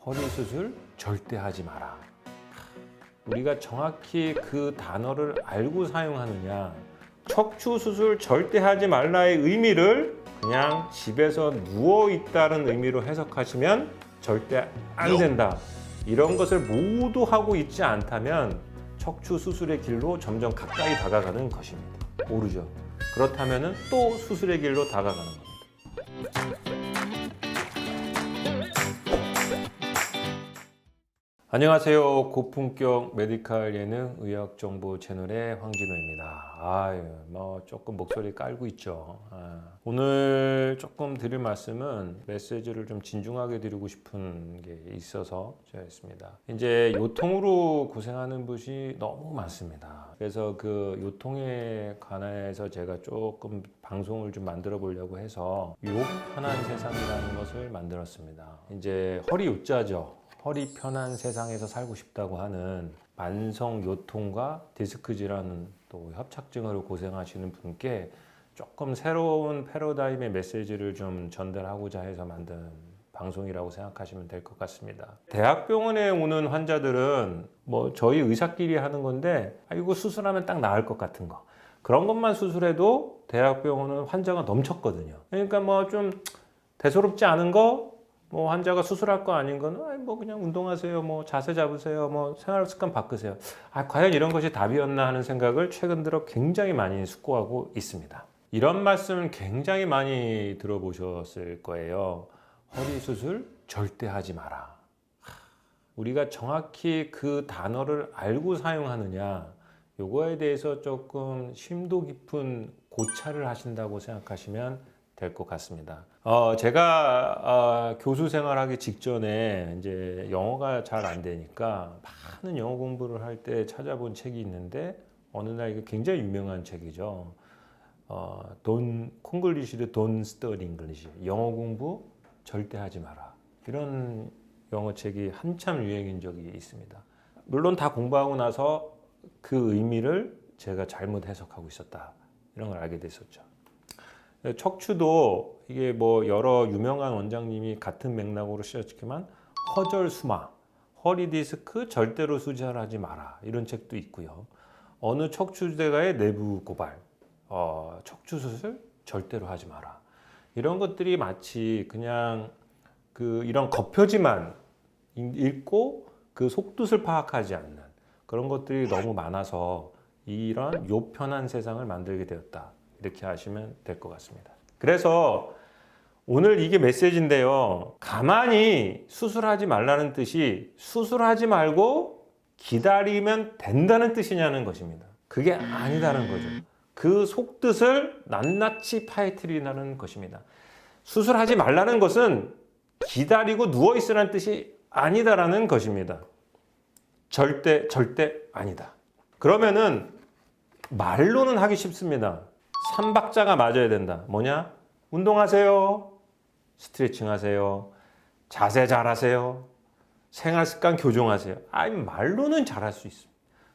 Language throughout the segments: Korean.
허리 수술 절대 하지 마라. 우리가 정확히 그 단어를 알고 사용하느냐, 척추 수술 절대 하지 말라의 의미를 그냥 집에서 누워 있다는 의미로 해석하시면 절대 안 된다. 이런 것을 모두 하고 있지 않다면 척추 수술의 길로 점점 가까이 다가가는 것입니다. 모르죠? 그렇다면 또 수술의 길로 다가가는 겁니다. 안녕하세요. 고품격 메디칼 예능 의학정보 채널의 황진호입니다. 조금 목소리 깔고 있죠. 오늘 조금 드릴 말씀은 메시지를 좀 진중하게 드리고 싶은 게 있어서 제가 했습니다. 이제 요통으로 고생하는 분이 너무 많습니다. 그래서 그 요통에 관해서 제가 조금 방송을 좀 만들어 보려고 해서 요 편한 세상이라는 것을 만들었습니다. 이제 허리 요자죠. 허리 편한 세상에서 살고 싶다고 하는 만성 요통과 디스크 질환 또 협착증으로 고생하시는 분께 조금 새로운 패러다임의 메시지를 좀 전달하고자 해서 만든 방송이라고 생각하시면 될 것 같습니다. 대학병원에 오는 환자들은 저희 의사끼리 하는 건데 이거 수술하면 딱 나을 것 같은 거, 그런 것만 수술해도 대학병원은 환자가 넘쳤거든요. 그러니까 좀 대수롭지 않은 거, 환자가 수술할 거 아닌 거는 그냥 운동하세요, 자세 잡으세요, 생활 습관 바꾸세요. 과연 이런 것이 답이었나 하는 생각을 최근 들어 굉장히 많이 숙고하고 있습니다. 이런 말씀 굉장히 많이 들어보셨을 거예요. 허리 수술 절대 하지 마라. 우리가 정확히 그 단어를 알고 사용하느냐, 요거에 대해서 조금 심도 깊은 고찰을 하신다고 생각하시면 될 것 같습니다. 제가 교수 생활하기 직전에 이제 영어가 잘 안 되니까 많은 영어 공부를 할 때 찾아본 책이 있는데, 어느 날 이게 굉장히 유명한 책이죠. 콩글리시드 Don't Study English. 영어 공부 절대 하지 마라. 이런 영어 책이 한참 유행인 적이 있습니다. 물론 다 공부하고 나서 그 의미를 제가 잘못 해석하고 있었다, 이런 걸 알게 됐었죠. 척추도 이게 여러 유명한 원장님이 같은 맥락으로 쓰셨지만 허절수마, 허리 디스크 절대로 수술하지 마라, 이런 책도 있고요. 어느 척추대가의 내부 고발, 척추 수술 절대로 하지 마라, 이런 것들이 마치 그냥 이런 겉표지만 읽고 그 속뜻을 파악하지 않는 그런 것들이 너무 많아서 이런 요편한 세상을 만들게 되었다, 이렇게 하시면 될 것 같습니다. 그래서 오늘 이게 메시지인데요. 가만히 수술하지 말라는 뜻이 수술하지 말고 기다리면 된다는 뜻이냐는 것입니다. 그게 아니다는 거죠. 그 속뜻을 낱낱이 파헤치리라는 것입니다. 수술하지 말라는 것은 기다리고 누워있으라는 뜻이 아니다라는 것입니다. 절대 아니다. 그러면은 말로는 하기 쉽습니다. 3박자가 맞아야 된다. 뭐냐? 운동하세요. 스트레칭 하세요. 자세 잘하세요. 생활습관 교정하세요. 말로는 잘할 수 있습니다.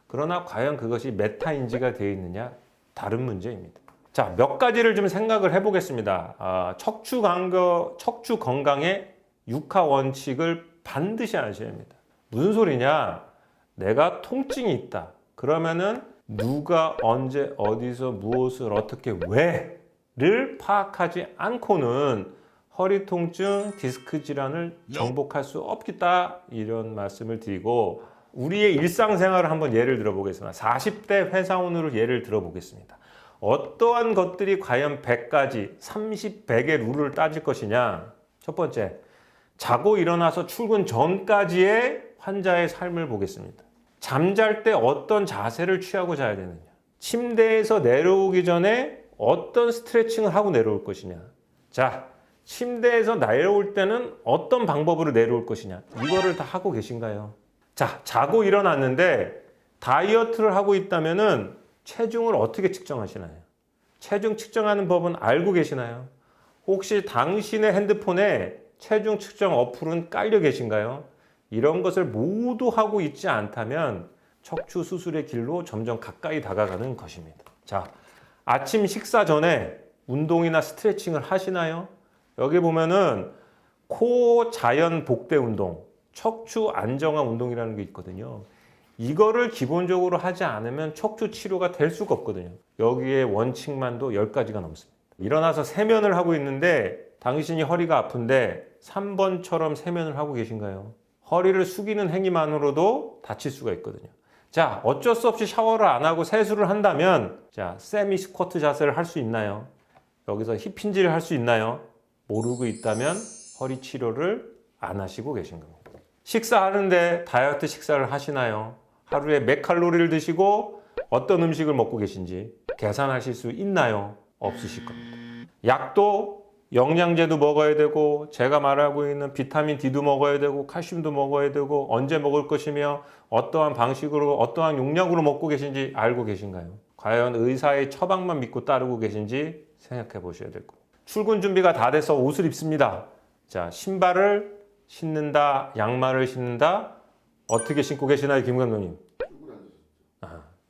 그러나 과연 그것이 메타인지가 되어 있느냐? 다른 문제입니다. 자, 몇 가지를 좀 생각을 해보겠습니다. 척추 건강의 6하 원칙을 반드시 아셔야 합니다. 무슨 소리냐? 내가 통증이 있다. 그러면은 누가 언제 어디서 무엇을 어떻게 왜를 파악하지 않고는 허리 통증, 디스크 질환을 정복할 수 없겠다, 이런 말씀을 드리고, 우리의 일상생활을 한번 예를 들어보겠습니다. 40대 회사원으로 예를 들어보겠습니다. 어떠한 것들이 과연 100가지, 30, 100의 룰을 따질 것이냐. 첫 번째, 자고 일어나서 출근 전까지의 환자의 삶을 보겠습니다. 잠잘 때 어떤 자세를 취하고 자야 되느냐, 침대에서 내려오기 전에 어떤 스트레칭을 하고 내려올 것이냐, 자, 침대에서 내려올 때는 어떤 방법으로 내려올 것이냐, 이거를 다 하고 계신가요? 자, 자고 일어났는데 다이어트를 하고 있다면은 체중을 어떻게 측정하시나요? 체중 측정하는 법은 알고 계시나요? 혹시 당신의 핸드폰에 체중 측정 어플은 깔려 계신가요? 이런 것을 모두 하고 있지 않다면 척추 수술의 길로 점점 가까이 다가가는 것입니다. 자, 아침 식사 전에 운동이나 스트레칭을 하시나요? 여기 보면은 코 자연 복대 운동, 척추 안정화 운동이라는 게 있거든요. 이거를 기본적으로 하지 않으면 척추 치료가 될 수가 없거든요. 여기에 원칙만도 10가지가 넘습니다. 일어나서 세면을 하고 있는데 당신이 허리가 아픈데 3번처럼 세면을 하고 계신가요? 허리를 숙이는 행위만으로도 다칠 수가 있거든요. 자, 어쩔 수 없이 샤워를 안 하고 세수를 한다면 자, 세미 스쿼트 자세를 할 수 있나요? 여기서 힙힌지를 할 수 있나요? 모르고 있다면 허리 치료를 안 하시고 계신 겁니다. 식사하는데 다이어트 식사를 하시나요? 하루에 몇 칼로리를 드시고 어떤 음식을 먹고 계신지 계산하실 수 있나요? 없으실 겁니다. 약도 영양제도 먹어야 되고 제가 말하고 있는 비타민 D도 먹어야 되고 칼슘도 먹어야 되고 언제 먹을 것이며 어떠한 방식으로 어떠한 용량으로 먹고 계신지 알고 계신가요? 과연 의사의 처방만 믿고 따르고 계신지 생각해 보셔야 될 겁니다. 출근 준비가 다 돼서 옷을 입습니다. 자, 신발을 신는다, 양말을 신는다. 어떻게 신고 계시나요, 김 감독님?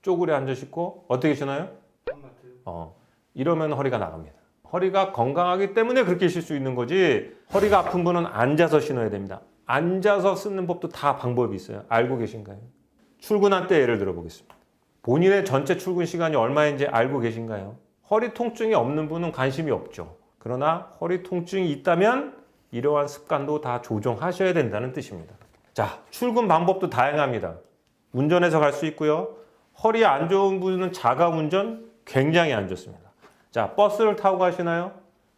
쪼그려 앉아 신고 어떻게 신어요? 이러면 허리가 나갑니다. 허리가 건강하기 때문에 그렇게 실 수 있는 거지 허리가 아픈 분은 앉아서 신어야 됩니다. 앉아서 쓰는 법도 다 방법이 있어요. 알고 계신가요? 출근할 때 예를 들어 보겠습니다. 본인의 전체 출근 시간이 얼마인지 알고 계신가요? 허리 통증이 없는 분은 관심이 없죠. 그러나 허리 통증이 있다면 이러한 습관도 다 조정하셔야 된다는 뜻입니다. 자, 출근 방법도 다양합니다. 운전해서 갈 수 있고요. 허리 안 좋은 분은 자가 운전 굉장히 안 좋습니다. 자, 버스를 타고 가시나요?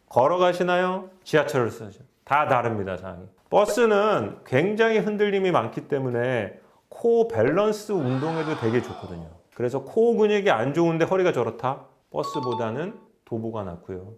걸어 가시나요? 지하철을 쓰죠. 다 다릅니다, 상황이. 버스는 굉장히 흔들림이 많기 때문에 코어 밸런스 운동에도 되게 좋거든요. 그래서 코어 근육이 안 좋은데 허리가 저렇다? 버스보다는 도보가 낫고요.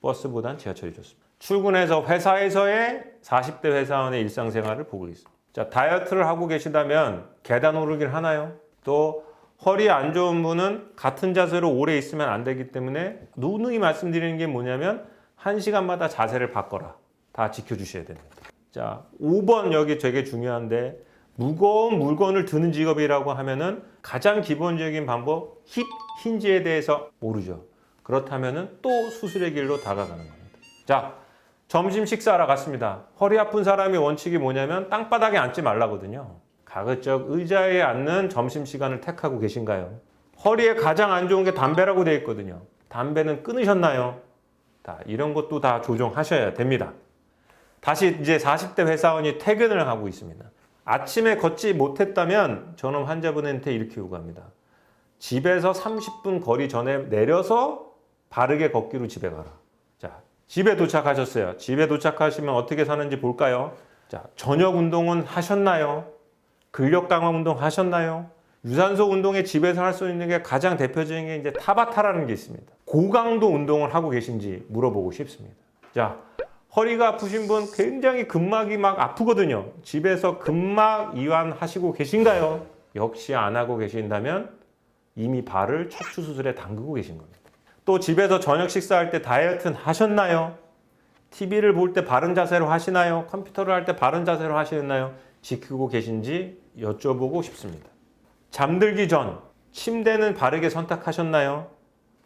버스보다는 지하철이 좋습니다. 출근해서 회사에서의 40대 회사원의 일상생활을 보고 있습니다. 자, 다이어트를 하고 계시다면 계단 오르기를 하나요? 또 허리 안 좋은 분은 같은 자세로 오래 있으면 안 되기 때문에 누누이 말씀드리는 게 뭐냐면 1시간마다 자세를 바꿔라. 다 지켜주셔야 됩니다. 자, 5번 여기 되게 중요한데 무거운 물건을 드는 직업이라고 하면은 가장 기본적인 방법 힙 힌지에 대해서 모르죠. 그렇다면은 또 수술의 길로 다가가는 겁니다. 자, 점심 식사하러 갔습니다. 허리 아픈 사람의 원칙이 뭐냐면 땅바닥에 앉지 말라거든요. 가급적 의자에 앉는 점심시간을 택하고 계신가요? 허리에 가장 안 좋은 게 담배라고 되어 있거든요. 담배는 끊으셨나요? 이런 것도 다 조정하셔야 됩니다. 다시 이제 40대 회사원이 퇴근을 하고 있습니다. 아침에 걷지 못했다면 저는 환자분한테 이렇게 요구합니다. 집에서 30분 거리 전에 내려서 바르게 걷기로 집에 가라. 자, 집에 도착하셨어요. 집에 도착하시면 어떻게 사는지 볼까요? 자, 저녁 운동은 하셨나요? 근력 강화 운동 하셨나요? 유산소 운동에 집에서 할 수 있는 게 가장 대표적인 게 이제 타바타라는 게 있습니다. 고강도 운동을 하고 계신지 물어보고 싶습니다. 자, 허리가 아프신 분 굉장히 근막이 막 아프거든요. 집에서 근막 이완 하시고 계신가요? 역시 안 하고 계신다면 이미 발을 척추 수술에 담그고 계신 겁니다. 또 집에서 저녁 식사할 때 다이어트는 하셨나요? TV를 볼 때 바른 자세로 하시나요? 컴퓨터를 할 때 바른 자세로 하시나요? 지키고 계신지 여쭤보고 싶습니다. 잠들기 전 침대는 바르게 선택하셨나요?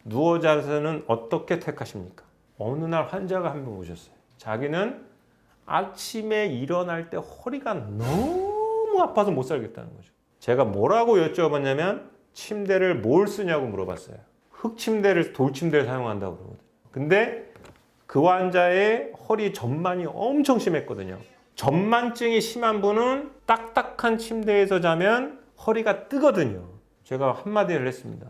누워 자세는 어떻게 택하십니까? 어느 날 환자가 한 분 오셨어요. 자기는 아침에 일어날 때 허리가 너무 아파서 못 살겠다는 거죠. 제가 뭐라고 여쭤봤냐면 침대를 뭘 쓰냐고 물어봤어요. 흙침대를 돌침대를 사용한다고 그러거든요. 근데 그 환자의 허리 전만이 엄청 심했거든요. 전만증이 심한 분은 딱딱한 침대에서 자면 허리가 뜨거든요. 제가 한마디를 했습니다.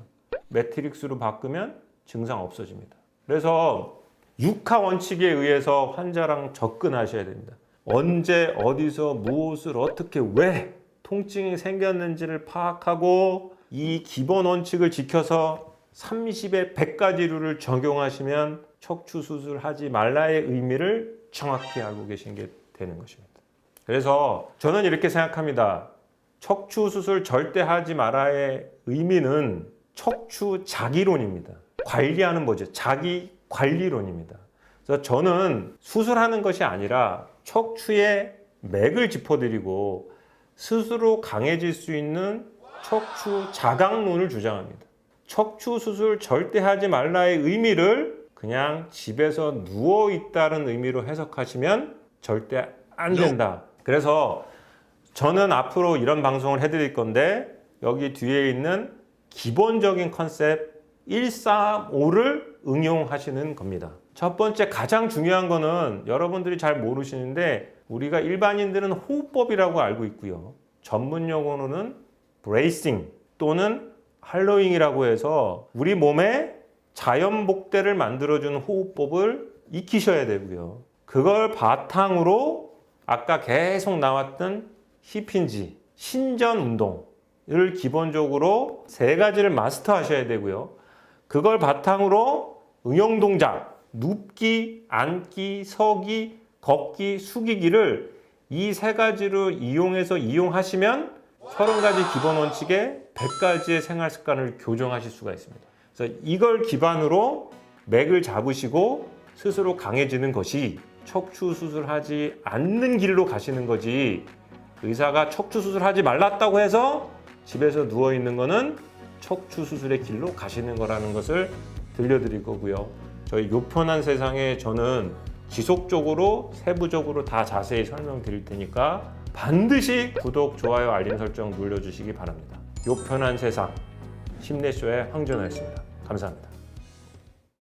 매트릭스로 바꾸면 증상 없어집니다. 그래서 육하 원칙에 의해서 환자랑 접근하셔야 됩니다. 언제 어디서 무엇을 어떻게 왜 통증이 생겼는지를 파악하고 이 기본 원칙을 지켜서 30에 100가지 룰을 적용하시면 척추 수술하지 말라의 의미를 정확히 알고 계신 게 되는 것입니다. 그래서 저는 이렇게 생각합니다. 척추 수술 절대 하지 마라의 의미는 척추 자기론입니다. 관리하는 거죠. 자기 관리론입니다. 그래서 저는 수술하는 것이 아니라 척추의 맥을 짚어드리고 스스로 강해질 수 있는 척추 자강론을 주장합니다. 척추 수술 절대 하지 말라의 의미를 그냥 집에서 누워 있다는 의미로 해석하시면 절대 안 된다. 그래서 저는 앞으로 이런 방송을 해드릴 건데 여기 뒤에 있는 기본적인 컨셉 135를 응용하시는 겁니다. 첫 번째 가장 중요한 거는 여러분들이 잘 모르시는데 우리가 일반인들은 호흡법이라고 알고 있고요. 전문 용어로는 브레이싱 또는 할로잉이라고 해서 우리 몸에 자연 복대를 만들어주는 호흡법을 익히셔야 되고요. 그걸 바탕으로 아까 계속 나왔던 힙힌지, 신전 운동을 기본적으로 3가지를 마스터하셔야 되고요. 그걸 바탕으로 응용 동작, 눕기, 앉기, 서기, 걷기, 숙이기를 이 3가지로 이용하시면 30가지 기본 원칙에 100가지의 생활 습관을 교정하실 수가 있습니다. 그래서 이걸 기반으로 맥을 잡으시고 스스로 강해지는 것이 척추 수술하지 않는 길로 가시는 거지, 의사가 척추 수술하지 말랐다고 해서 집에서 누워 있는 거는 척추 수술의 길로 가시는 거라는 것을 들려드릴 거고요. 저희 요편한 세상에 저는 지속적으로 세부적으로 다 자세히 설명드릴 테니까 반드시 구독, 좋아요, 알림 설정 눌러주시기 바랍니다. 요편한 세상 심내쇼의 황준호였습니다. 감사합니다.